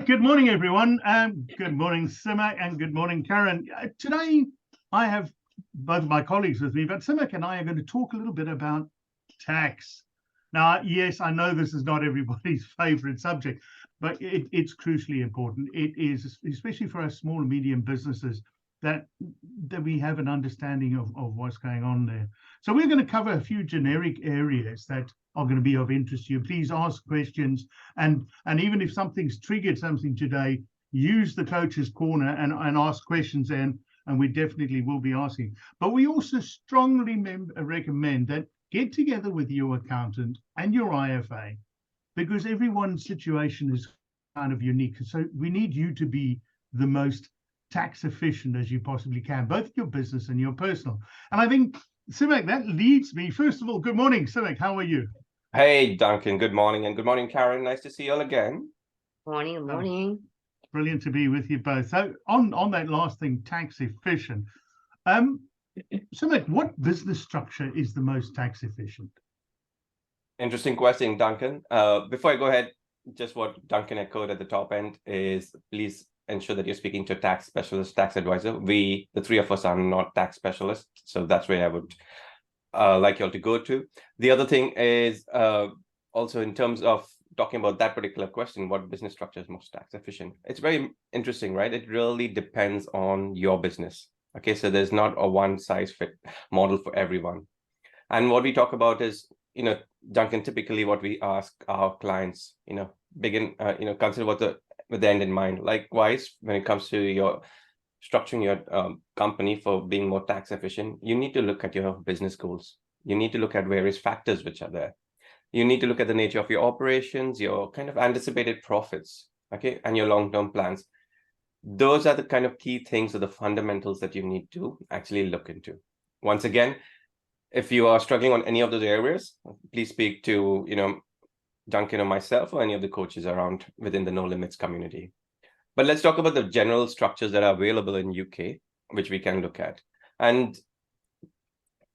Good morning, everyone. Good morning, Simak, and good morning, Karen. Today, I have both of my colleagues with me, but Simak and I are going to talk a little bit about tax. Now, yes, I know this is not everybody's favorite subject, but it's crucially important. It is, especially for our small and medium businesses, that we have an understanding of what's going on there. So we're going to cover a few generic areas that are going to be of interest to you. Please ask questions, and even if something's triggered something today, use the coach's corner and ask questions, and we definitely will be asking. But we also strongly recommend that get together with your accountant and your IFA, because everyone's situation is kind of unique. So we need you to be the most tax efficient as you possibly can, both your business and your personal. And I think, Simak, that leads me, first of all, good morning, Simak, how are you? Hey, Duncan, good morning. And good morning, Karen. Nice to see you all again. Morning. Brilliant to be with you both. So on that last thing, tax efficient. Simak, what business structure is the most tax efficient? Interesting question, Duncan. Before I go ahead, just what Duncan echoed at the top end is please ensure that you're speaking to a tax specialist, tax advisor. The three of us are not tax specialists, so that's where I would like you all to go to. The other thing is also in terms of talking about that particular question, what business structure is most tax efficient? It's very interesting, right? It really depends on your business. Okay, so there's not a one size fit model for everyone. And what we talk about is, Duncan, typically what we ask our clients, consider with the end in mind. Likewise, when it comes to your structuring your company for being more tax efficient, you need to look at your business goals. You need to look at various factors which are there. You need to look at the nature of your operations, your kind of anticipated profits, okay, and your long-term plans. Those are the kind of key things or the fundamentals that you need to actually look into. Once again, if you are struggling on any of those areas, please speak to, Duncan or myself or any of the coaches around within the No Limits community. But let's talk about the general structures that are available in UK, which we can look at. And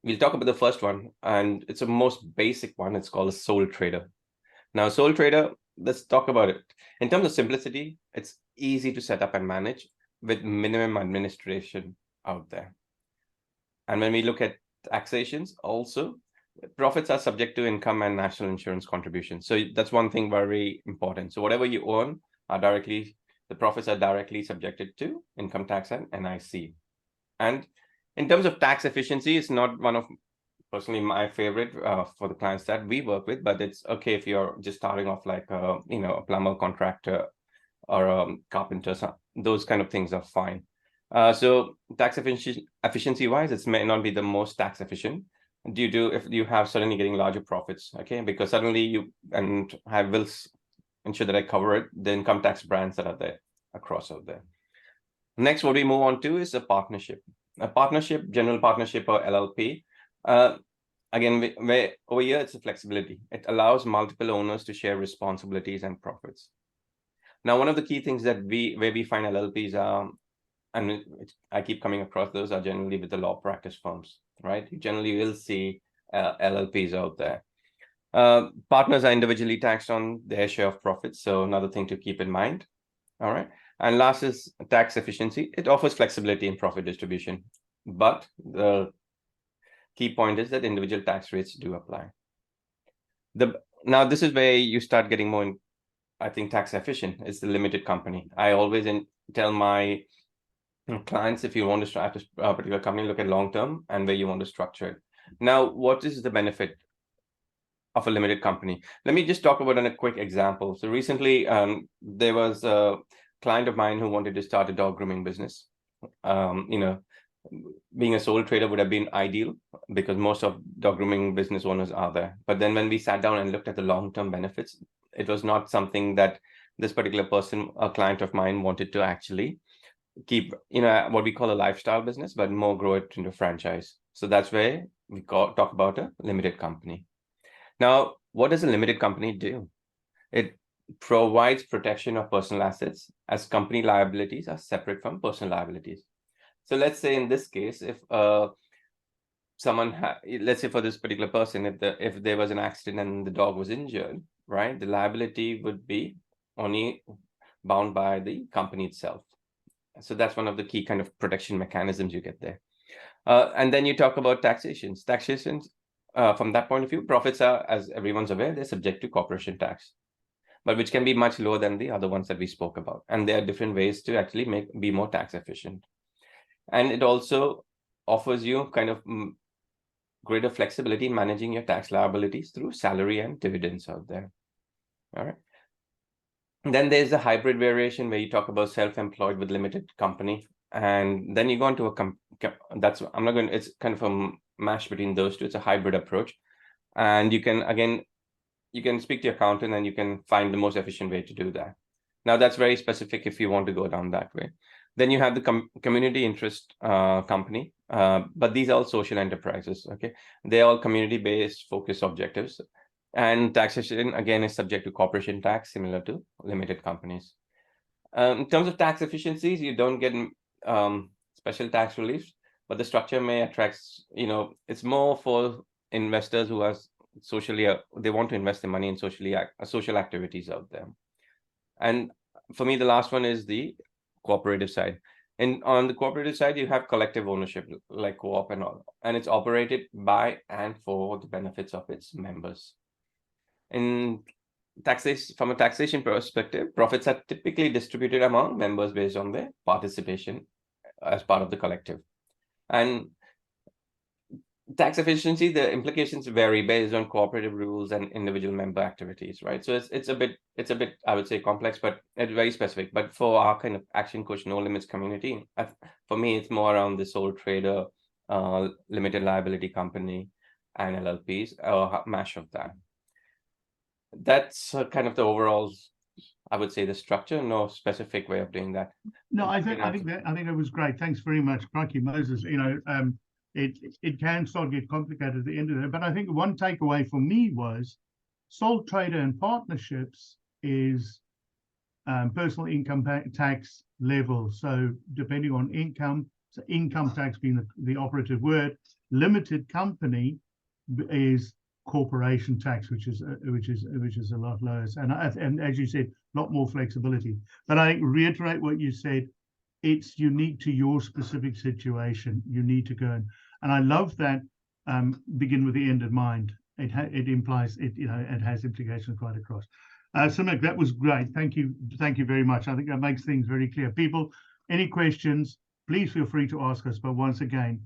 we'll talk about the first one, and it's the most basic one. It's called a sole trader. Now, sole trader, let's talk about it. In terms of simplicity, it's easy to set up and manage with minimum administration out there. And when we look at taxations, also, profits are subject to income and national insurance contributions. So that's one thing very important. So whatever you own are the profits are directly subjected to income tax and NIC. And in terms of tax efficiency, it's not one of personally my favorite for the clients that we work with, but it's okay if you're just starting off like a plumber, contractor, or a carpenter. So those kind of things are fine. So tax efficiency wise, it may not be the most tax efficient due to if you have suddenly getting larger profits, okay? Because suddenly I will ensure that I cover it, the income tax brands that are there across out there. Next, what we move on to is a partnership. A partnership, general partnership or LLP. Again, where over here it's a flexibility. It allows multiple owners to share responsibilities and profits. Now, one of the key things that where we find LLPs are, and I keep coming across those, are generally with the law practice firms, right? You generally will see LLPs out there. Partners are individually taxed on their share of profits, so another thing to keep in mind. All right. And last is tax efficiency. It offers flexibility in profit distribution, but the key point is that individual tax rates do apply. Now, this is where you start getting more, I think, tax efficient. It's the limited company. I always tell my clients, if you want to start a particular company, look at long-term and where you want to structure it. Now, what is the benefit of a limited company? Let me just talk about a quick example. So recently, there was a client of mine who wanted to start a dog grooming business. Being a sole trader would have been ideal because most of dog grooming business owners are there. But then when we sat down and looked at the long-term benefits, it was not something that this particular person, a client of mine, wanted to actually keep, what we call a lifestyle business, but more grow it into franchise. So that's where we talk about a limited company. Now, what does a limited company do? It provides protection of personal assets as company liabilities are separate from personal liabilities. So let's say in this case, if let's say for this particular person, if there was an accident and the dog was injured, right, the liability would be only bound by the company itself. So that's one of the key kind of protection mechanisms you get there. And then you talk about taxations. Taxations, from that point of view, profits are, as everyone's aware, they're subject to corporation tax, but which can be much lower than the other ones that we spoke about. And there are different ways to actually be more tax efficient. And it also offers you kind of greater flexibility in managing your tax liabilities through salary and dividends out there. All right. And then there's the hybrid variation where you talk about self-employed with limited company. And then you go into it's kind of a mash between those two. It's a hybrid approach. And you can speak to your accountant and you can find the most efficient way to do that. Now that's very specific if you want to go down that way. Then you have the community interest company, but these are all social enterprises, okay? They're all community-based focus objectives. And taxation, again, is subject to corporation tax, similar to limited companies. In terms of tax efficiencies, you don't get special tax relief, but the structure may attract, it's more for investors who are socially, they want to invest their money in social activities out there. And for me, the last one is the cooperative side. And on the cooperative side, you have collective ownership, like co-op and all, and it's operated by and for the benefits of its members. In taxation, from a taxation perspective, profits are typically distributed among members based on their participation as part of the collective. And tax efficiency, the implications vary based on cooperative rules and individual member activities, right? So it's a bit, I would say, complex, but it's very specific. But for our kind of Action Coach No Limits community, for me, it's more around the sole trader, limited liability company, and LLPs, or mash of that. That's kind of the overall, I would say, the structure. No specific way of doing that. No, I think that was great. Thanks very much, Crikey Moses. It can start to get complicated at the end of it. But I think one takeaway for me was sole trader and partnerships is personal income tax level. So depending on income, so income tax being the operative word, limited company is corporation tax, which is a lot lower. And as you said, a lot more flexibility. But I reiterate what you said. It's unique to your specific situation. You need to go and I love that begin with the end in mind. It implies it has implications quite across. Simek, that was great. Thank you very much. I think that makes things very clear. People, any questions, please feel free to ask us. But once again,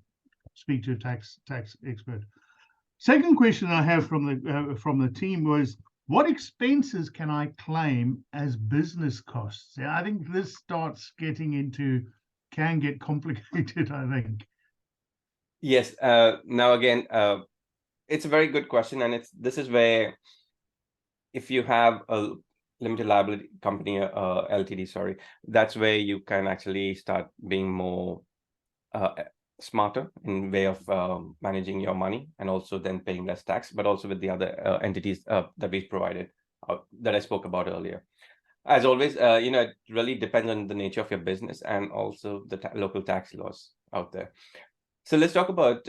speak to a tax expert. Second question I have from the team was, what expenses can I claim as business costs? Yeah, I think this starts can get complicated, I think. Yes. Now again, it's a very good question, and this is where, if you have a limited liability company, LTD, sorry, that's where you can actually start being more smarter in way of managing your money, and also then paying less tax, but also with the other entities that we've provided, that I spoke about earlier. As always, it really depends on the nature of your business and also the local tax laws out there. So let's talk about,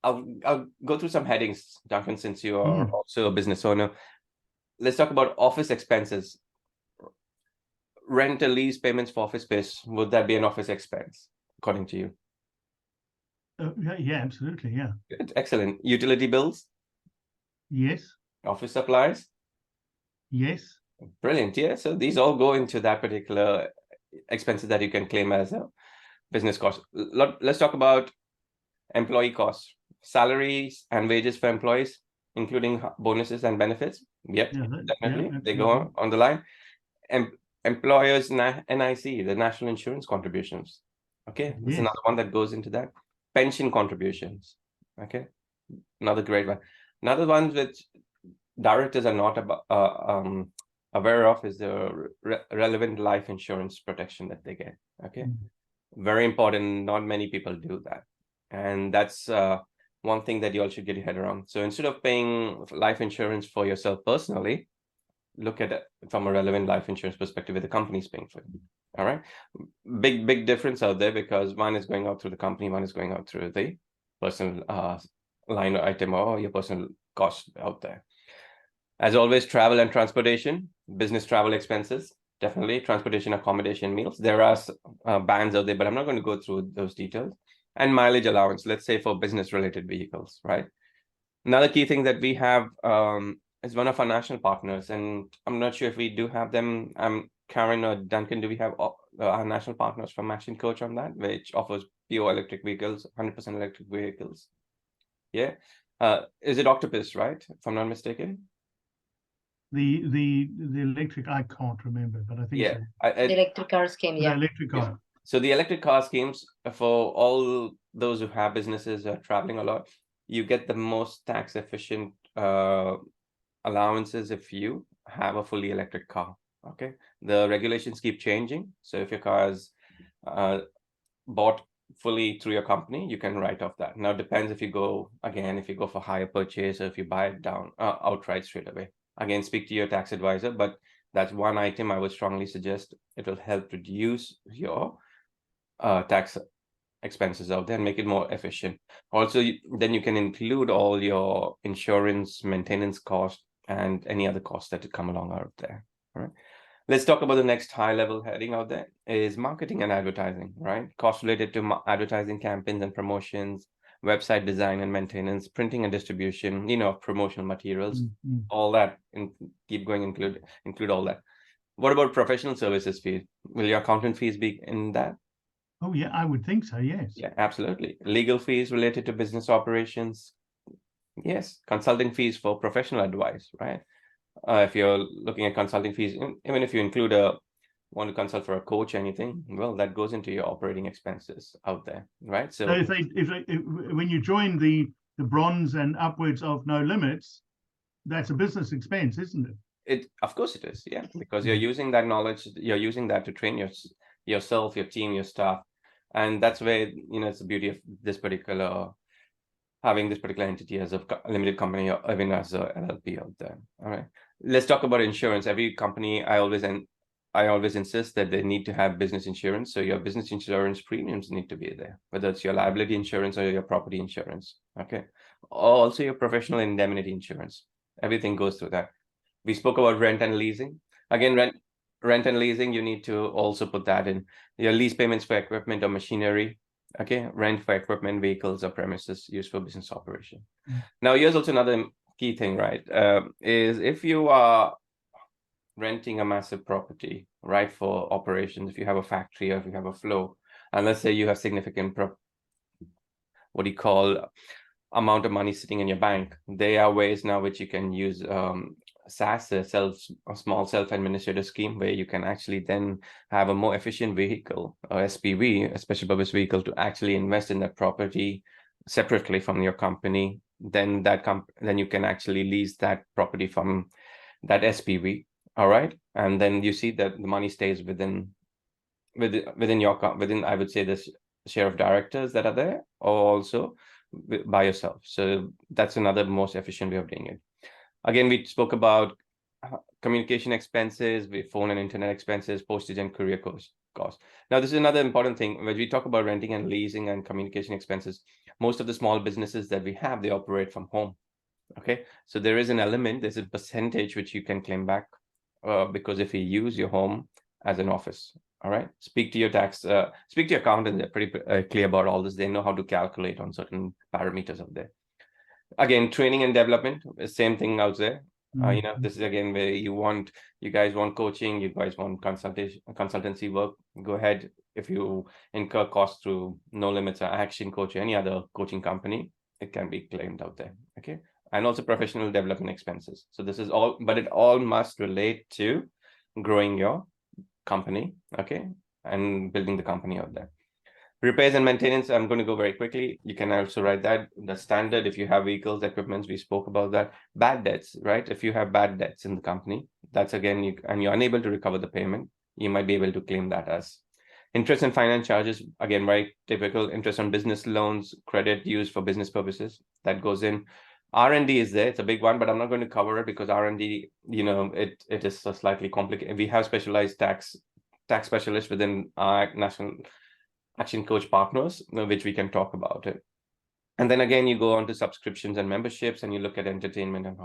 I'll go through some headings, Duncan, since you are also a business owner. Let's talk about office expenses. Rental, lease payments for office space, would that be an office expense, according to you? Yeah, absolutely, yeah. Good, excellent. Utility bills? Yes. Office supplies? Yes. Brilliant, yeah. So these all go into that particular expenses that you can claim as a business cost. Let's talk about employee costs. Salaries and wages for employees, including bonuses and benefits. Yep, yeah, definitely. They go on the line. Employers' NIC, the national insurance contributions. Okay, that's another one that goes into that. Pension contributions. Okay, another great one. Another one which directors are not aware of is the relevant life insurance protection that they get. Okay, very important. Not many people do that, and that's one thing that you all should get your head around. So instead of paying life insurance for yourself personally, look at it from a relevant life insurance perspective where the company's paying for it. All right. Big difference out there, because one is going out through the company, one is going out through the personal line item or your personal cost out there. As always, travel and transportation, business travel expenses, definitely transportation, accommodation, meals. There are bans out there, but I'm not going to go through those details. And mileage allowance, let's say for business related vehicles, right? Another key thing that we have is one of our national partners, and I'm not sure if we do have them. Karen or Duncan, do we have our national partners from Action Coach on that, which offers pure electric vehicles, 100% electric vehicles? Yeah. Is it Octopus, right? If I'm not mistaken. The electric, I can't remember, but I think Yeah. so. The electric car scheme, The yeah. electric car. So the electric car schemes for all those who have businesses or traveling a lot, you get the most tax efficient allowances if you have a fully electric car. Okay, the regulations keep changing. So if your car is bought fully through your company, you can write off that. Now, it depends if you go for higher purchase or if you buy it down outright straight away. Again, speak to your tax advisor, but that's one item I would strongly suggest. It will help reduce your tax expenses out there and make it more efficient. Also, then you can include all your insurance, maintenance cost, and any other costs that come along out there. All right. Let's talk about the next high level heading out there is marketing and advertising, right? Costs related to advertising campaigns and promotions, website design and maintenance, printing and distribution, promotional materials, all that, and keep going, include all that. What about professional services fees? Will your accountant fees be in that? Oh yeah, I would think so, yes. Yeah, absolutely. Legal fees related to business operations. Yes, consulting fees for professional advice, right? If you're looking at consulting fees, even if you want to consult for a coach, anything, well, that goes into your operating expenses out there, right? So if when you join the bronze and upwards of no limits, that's a business expense, isn't it? Of course it is, yeah, because you're using that knowledge, you're using that to train yourself, your team, your staff, and that's where it's the beauty of having this particular entity as a limited company or even as a LLP out there. All right, let's talk about insurance. Every company, I always insist that they need to have business insurance. So your business insurance premiums need to be there, whether it's your liability insurance or your property insurance. Okay, also your professional indemnity insurance. Everything goes through that. We spoke about rent and leasing. Again, rent and leasing, you need to also put that in your lease payments for equipment or machinery. Okay, rent for equipment, vehicles, or premises used for business operation. Now, here's also another key thing, right? Is if you are renting a massive property, right, for operations, if you have a factory or if you have a flow, and let's say you have significant amount of money sitting in your bank, there are ways now which you can use SaaS, a small self-administrator scheme, where you can actually then have a more efficient vehicle, or SPV, a special purpose vehicle, to actually invest in that property separately from your company. Then then you can actually lease that property from that SPV. All right, and then you see that the money stays within I would say this share of directors that are there, or also by yourself. So that's another most efficient way of doing it. Again, we spoke about communication expenses, phone and internet expenses, postage and courier cost. Now, this is another important thing. When we talk about renting and leasing and communication expenses, most of the small businesses that we have, they operate from home. Okay, so there is an element, there's a percentage which you can claim back because if you use your home as an office. All right, speak to your accountant. They're pretty clear about all this. They know how to calculate on certain parameters out there. Again, training and development, same thing out there. This is again where you guys want coaching, you guys want consultancy work. Go ahead. If you incur costs through No Limits or Action Coach or any other coaching company, it can be claimed out there. Okay, and also professional development expenses. So this is all, but it all must relate to growing your company, okay, and building the company out there. Repairs and maintenance, I'm going to go very quickly. You can also write that. The standard, if you have vehicles, equipment, we spoke about that. Bad debts, right? If you have bad debts in the company, that's again, you're unable to recover the payment, you might be able to claim that as. Interest and finance charges, again, very typical. Interest on business loans, credit used for business purposes, that goes in. R&D is there. It's a big one, but I'm not going to cover it because R&D, it is slightly complicated. We have specialized tax specialists within our national Action Coach partners, which we can talk about it. And then again, you go on to subscriptions and memberships, and you look at entertainment and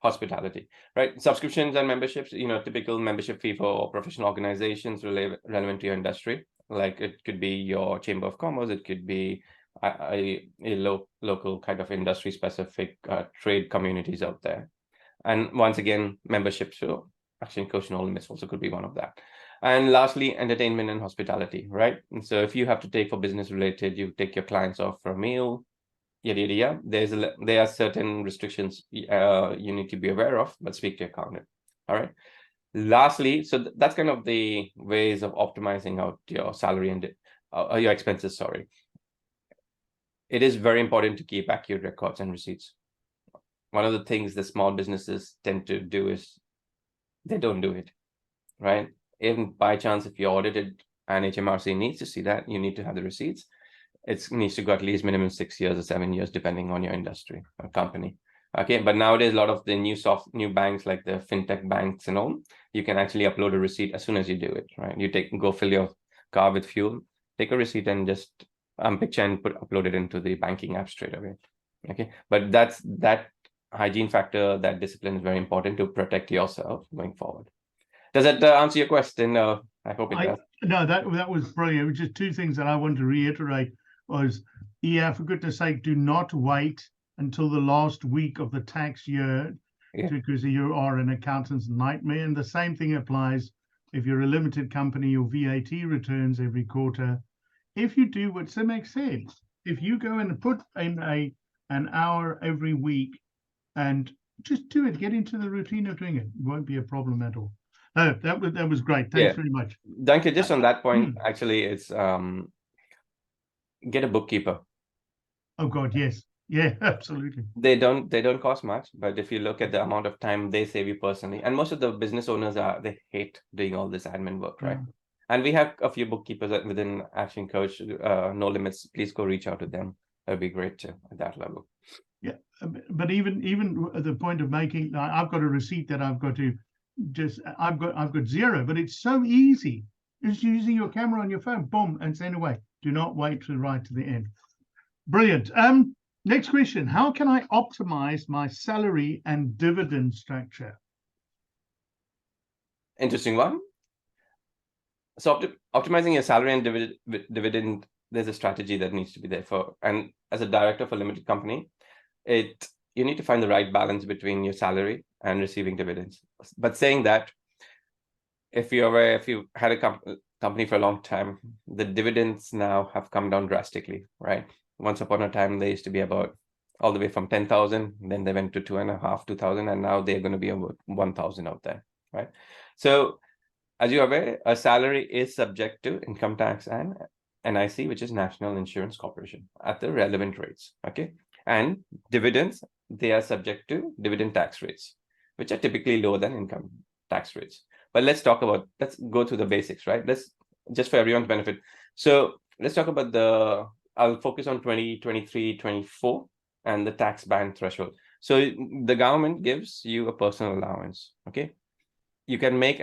hospitality, right? Subscriptions and memberships, typical membership fee for professional organizations relevant to your industry. Like it could be your chamber of commerce, it could be a local kind of industry specific trade communities out there. And once again, memberships, so actually Coach No Limits also could be one of that. And lastly, entertainment and hospitality, right? And so if you have to take for business related, you take your clients off for a meal, yada, yada, yada. There are certain restrictions you need to be aware of, but speak to your accountant. All right. Lastly, so that's kind of the ways of optimizing out your salary and your expenses, sorry. It is very important to keep accurate records and receipts. One of the things the small businesses tend to do is they don't do it, right? Even by chance, if you're audited and HMRC needs to see that, you need to have the receipts. It needs to go at least minimum 6 years or 7 years, depending on your industry or company. Okay, but nowadays, a lot of the new banks, like the fintech banks and all, you can actually upload a receipt as soon as you do it, right? You go fill your car with fuel, take a receipt and just picture and upload it into the banking app straight away. Okay, but that hygiene factor, that discipline is very important to protect yourself going forward. Does that answer your question? I hope it does. No, that was brilliant. It was just two things that I wanted to reiterate was, for goodness sake, do not wait until the last week of the tax year, because you are an accountant's nightmare. And the same thing applies if you're a limited company, your VAT returns every quarter. If you do what Simek said, if you go and put in an hour every week and just do it, get into the routine of doing it, won't be a problem at all. No, that was great. Thanks very much. Duncan, just on that point, actually, it's get a bookkeeper. Oh God, yes. Yeah, absolutely. They don't cost much, but if you look at the amount of time they save you personally, and most of the business owners they hate doing all this admin work, right? And we have a few bookkeepers within Action Coach, No Limits. Please go reach out to them. That'd be great too at that level. Yeah, but even at the point of making, I've got a receipt that I've got to I've got zero, but it's so easy. Just using your camera on your phone, boom, and send away. Do not wait to right to the end. Brilliant. Next question. How can I optimize my salary and dividend structure? Interesting one. So optimizing your salary and dividend, there's a strategy that needs to be there for. And as a director for a limited company, you need to find the right balance between your salary and receiving dividends. But saying that, if you had a company for a long time, the dividends now have come down drastically, right? Once upon a time, they used to be about all the way from 10,000, then they went to 2,500, 2,000, and now they're going to be about 1,000 out there, right? So as you're aware, a salary is subject to income tax and NIC, which is National Insurance Corporation, at the relevant rates, okay? And dividends, they are subject to dividend tax rates, which are typically lower than income tax rates. But let's go through the basics, right? Just for everyone's benefit. So let's talk about I'll focus on 2023, 24 and the tax band threshold. So the government gives you a personal allowance, okay? You can make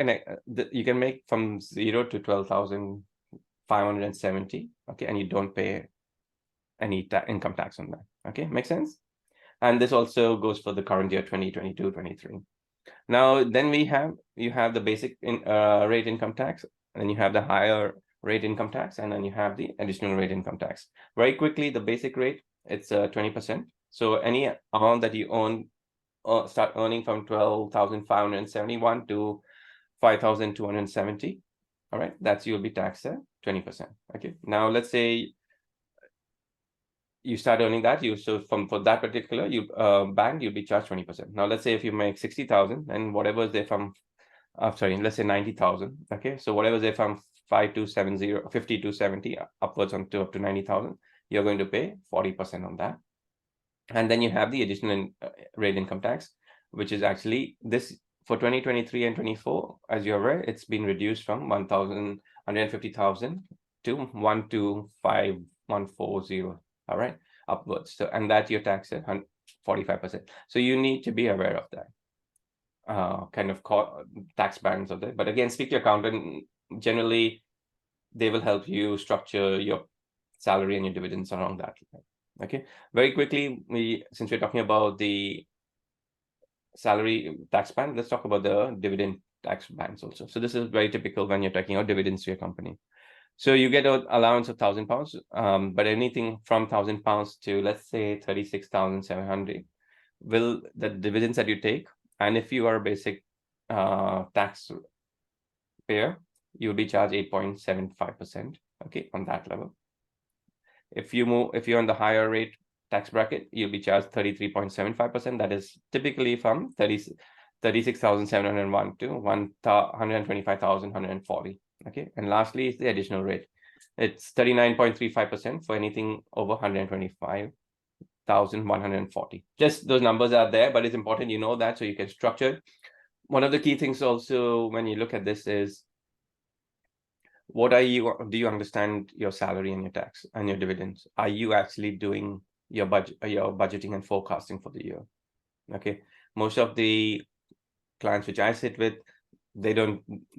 from 0 to 12,570, okay? And you don't pay any income tax on that, okay? Make sense? And this also goes for the current year, 2022, 23. Now, then you have the basic rate income tax, and then you have the higher rate income tax, and then you have the additional rate income tax. Very quickly, the basic rate, it's 20%. So any amount that you start earning from 12,571 to 5,270, all right, you'll be taxed at 20%. Okay. Now let's say you start earning that, for that particular band, you'll be charged 20%. Now let's say if you make 60,000, and whatever is there from, let's say 90,000. Okay, so whatever is there from 50 to 70 upwards up to 90,000, you're going to pay 40% on that. And then you have the additional rate income tax, which is actually this for 2023 and 24, as you're aware, it's been reduced from 150,000 to 125,140. All right, upwards. So, and that you're taxed at 45%. So you need to be aware of that kind of tax bands of that. But again, speak to your accountant. Generally, they will help you structure your salary and your dividends around that. Okay, very quickly, since we're talking about the salary tax band, let's talk about the dividend tax bands also. So this is very typical when you're taking out dividends to your company. So you get an allowance of £1,000, but anything from £1,000 to, let's say, 36,700 will the dividends that you take, and if you are a basic tax payer, you'll be charged 8.75%. Okay, on that level. If you're on the higher rate tax bracket, you'll be charged 33.75%. That is typically from 36,701 to 125,140. Okay, and lastly is the additional rate. It's 39.35% for anything over 125,140. Just those numbers are there, but it's important you know that so you can structure. One of the key things also when you look at this is, do you understand your salary and your tax and your dividends? Are you actually doing your budgeting and forecasting for the year? Okay, most of the clients which I sit with,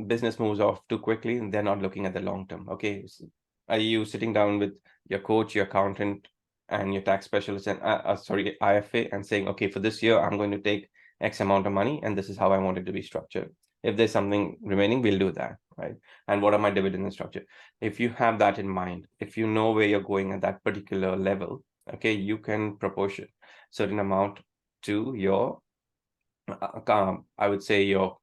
business moves off too quickly and they're not looking at the long term. Okay, so are you sitting down with your coach, your accountant, and your tax specialist and IFA and saying, okay, for this year I'm going to take X amount of money and this is how I want it to be structured. If there's something remaining, we'll do that, right? And what are my dividend structure? If you have that in mind, if you know where you're going at that particular level, okay, you can proportion certain amount to your, I would say your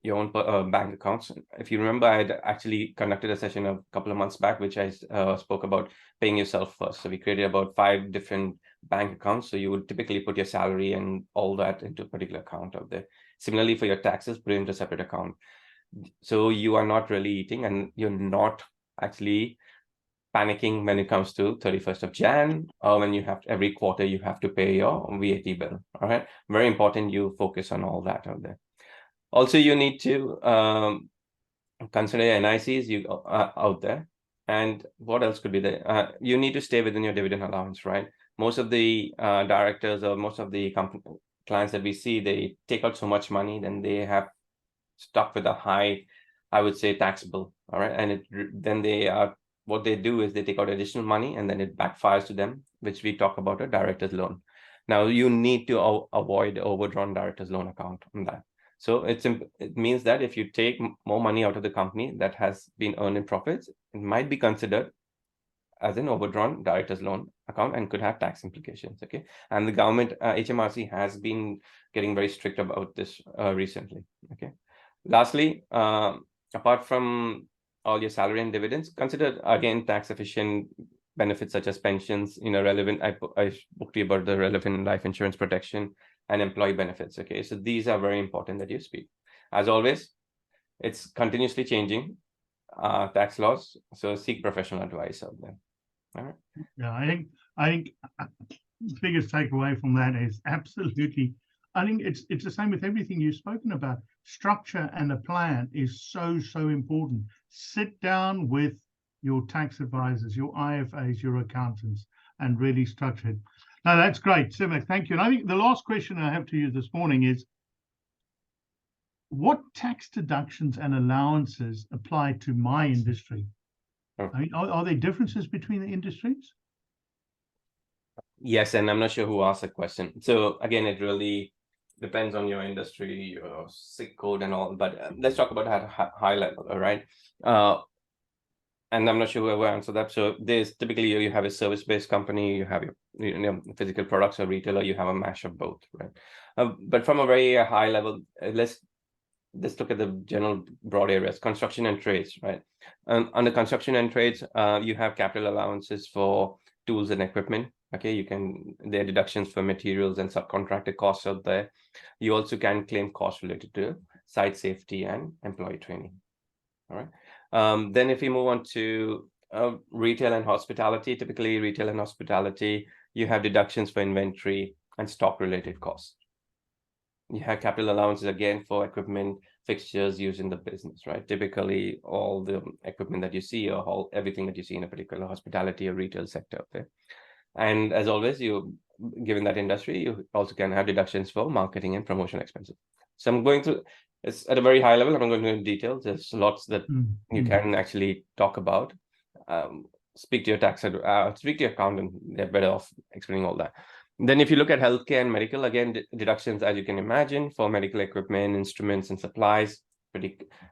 own bank accounts. If you remember, I had actually conducted a session a couple of months back, which I spoke about paying yourself first. So we created about 5 different bank accounts. So you would typically put your salary and all that into a particular account out there. Similarly, for your taxes, put it into a separate account. So you are not really eating and you're not actually panicking when it comes to 31st of Jan, or when you have every quarter you have to pay your VAT bill. All right, very important you focus on all that out there. Also, you need to consider NICs out there. And what else could be there? You need to stay within your dividend allowance, right? Most of the directors or most of the clients that we see, they take out so much money, then they have stuck with a high, I would say, tax bill. All right, and then what they do is they take out additional money and then it backfires to them, which we talk about a director's loan. Now you need to avoid overdrawn director's loan account on that. So it means that if you take more money out of the company that has been earned in profits, it might be considered as an overdrawn director's loan account and could have tax implications. Okay, and the government, HMRC, has been getting very strict about this recently. Okay, lastly, apart from all your salary and dividends, consider again tax efficient benefits such as pensions. Relevant. I spoke to you about the relevant life insurance protection and employee benefits. Okay, so these are very important that you speak. As always, it's continuously changing tax laws, so seek professional advice out there. All right. Yeah, I think the biggest takeaway from that is absolutely. I think it's the same with everything you've spoken about. Structure and a plan is so important. Sit down with your tax advisors, your IFAs, your accountants, and really structure it. No, that's great, Simek. Thank you. And I think the last question I have to you this morning is, what tax deductions and allowances apply to my industry? I mean, are there differences between the industries? Yes, and I'm not sure who asked the question. So again, it really depends on your industry, your SIC code and all, but let's talk about at a high level, all right? And I'm not sure whoever answered that. So there's typically you have a service-based company, you have your physical products, or retailer, you have a mash of both, right? But from a very high level, let's look at the general broad areas. Construction and trades, right? Under construction and trades, you have capital allowances for tools and equipment. Okay, there are deductions for materials and subcontracted costs out there. You also can claim costs related to site safety and employee training. All right. Then if we move on to retail and hospitality, typically retail and hospitality, you have deductions for inventory and stock related costs. You have capital allowances again for equipment, fixtures used in the business, right? Typically all the equipment that you see, or everything that you see in a particular hospitality or retail sector out there. And as always, given that industry, you also can have deductions for marketing and promotion expenses. So I'm going through, it's at a very high level. I'm not going to go into details. There's lots that you can actually talk about. speak to your accountant. They're better off explaining all that. Then if you look at healthcare and medical, again, deductions, as you can imagine, for medical equipment, instruments, and supplies,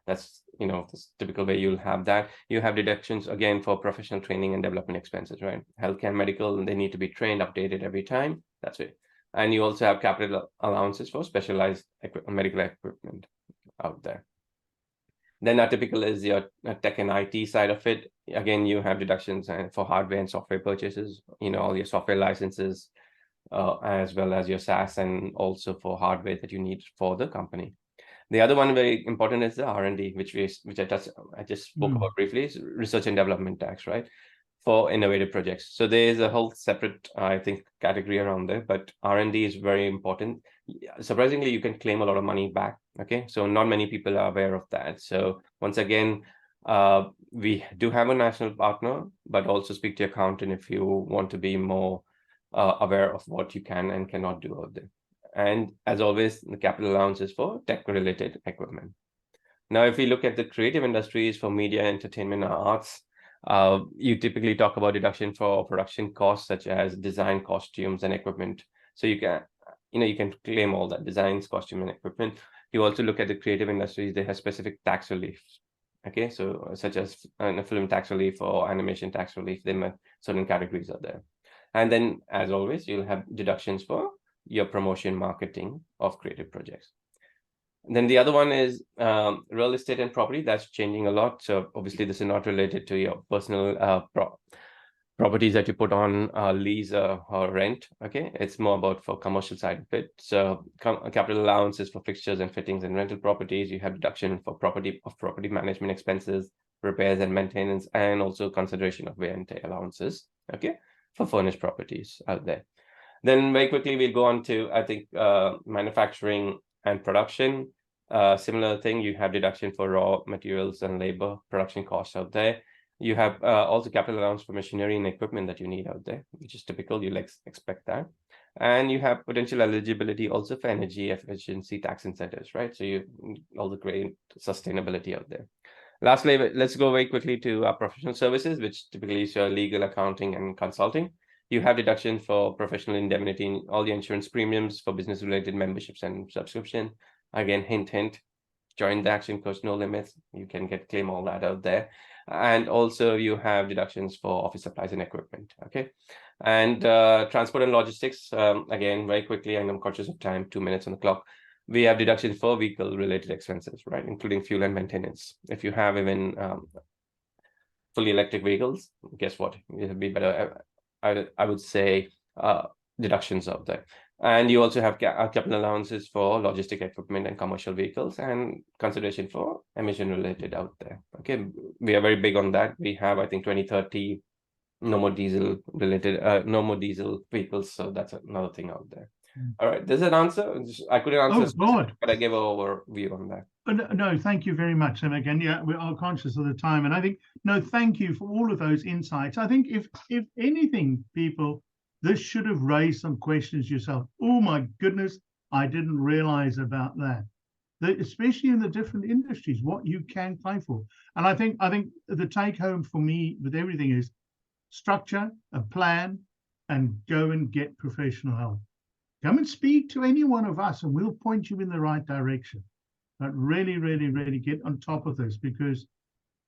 that's this typical way you'll have that. You have deductions again for professional training and development expenses, right? Healthcare and medical, they need to be trained, updated every time. That's it. And you also have capital allowances for specialized medical equipment out there. Then our typical is your tech and IT side of it. Again, you have deductions for hardware and software purchases, all your software licenses, as well as your SaaS, and also for hardware that you need for the company. The other one very important is the R&D, which I just spoke about briefly, is research and development tax, right? For innovative projects. So there is a whole separate, I think, category around there, but R&D is very important. Surprisingly, you can claim a lot of money back. Okay, so not many people are aware of that. So once again, we do have a national partner, but also speak to your accountant if you want to be more aware of what you can and cannot do out there. And as always, the capital allowance is for tech-related equipment. Now, if we look at the creative industries for media, entertainment, and arts, you typically talk about deduction for production costs, such as design, costumes, and equipment. So you can claim all that designs, costume, and equipment. You also look at the creative industries; they have specific tax relief. Okay, so such as film tax relief or animation tax relief. Certain categories are there. And then, as always, you'll have deductions for your promotion, marketing of creative projects. And then the other one is real estate and property. That's changing a lot. So obviously, this is not related to your personal properties that you put on lease or rent. Okay, it's more about for commercial side of it. So capital allowances for fixtures and fittings and rental properties. You have deduction for property management expenses, repairs and maintenance, and also consideration of wear and tear allowances. Okay, for furnished properties out there. Then very quickly, we'll go on to, I think, manufacturing and production. Similar thing, you have deduction for raw materials and labor production costs out there. You have also capital allowance for machinery and equipment that you need out there, which is typical. You'll expect that. And you have potential eligibility also for energy efficiency tax incentives, right? So you also create sustainability out there. Lastly, let's go very quickly to professional services, which typically is your legal, accounting, and consulting. You have deduction for professional indemnity, all the insurance premiums for business-related memberships and subscription. Again, hint, hint, join the action course, no limits. You can claim all that out there. And also you have deductions for office supplies and equipment, okay? And transport and logistics, again, very quickly, and I'm conscious of time, 2 minutes on the clock. We have deductions for vehicle-related expenses, right? Including fuel and maintenance. If you have even fully electric vehicles, guess what? It'll be better. I would say deductions out there. And you also have capital allowances for logistic equipment and commercial vehicles, and consideration for emission related out there. Okay, we are very big on that. We have, I think, 2030, no more diesel related, no more diesel vehicles. So that's another thing out there. All right, there's an answer. I couldn't answer, but I gave an overview on that. No, thank you very much. And again, yeah, we are conscious of the time. And I think, no, thank you for all of those insights. I think if anything, people, this should have raised some questions yourself. Oh my goodness, I didn't realize about that. Especially in the different industries, what you can claim for. And I think the take home for me with everything is structure, a plan, and go and get professional help. Come and speak to any one of us and we'll point you in the right direction. But really, really, really get on top of this, because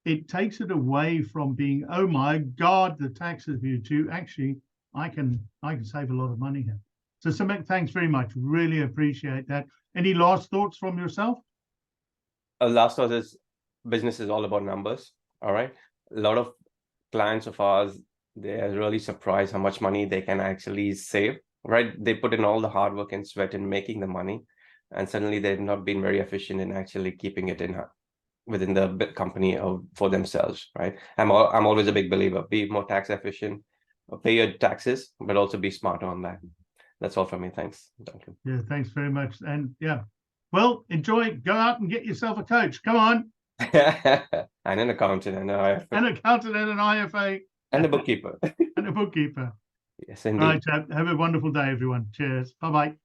it takes it away from being, oh my God, the taxes view, to actually, I can save a lot of money here. So Samek, thanks very much. Really appreciate that. Any last thoughts from yourself? Last thought is business is all about numbers. All right. A lot of clients of ours, they're really surprised how much money they can actually save. Right, they put in all the hard work and sweat in making the money, and suddenly they've not been very efficient in actually keeping it within the company for themselves. Right, I'm always a big believer: be more tax efficient, pay your taxes, but also be smart on that. That's all from me. Thanks, Duncan. Yeah, thanks very much. And yeah, well, enjoy. Go out and get yourself a coach. Come on. And an accountant and an IFA. An accountant and an IFA. And a bookkeeper. And a bookkeeper. Yes, indeed. All right, chap. Have a wonderful day, everyone. Cheers. Bye-bye.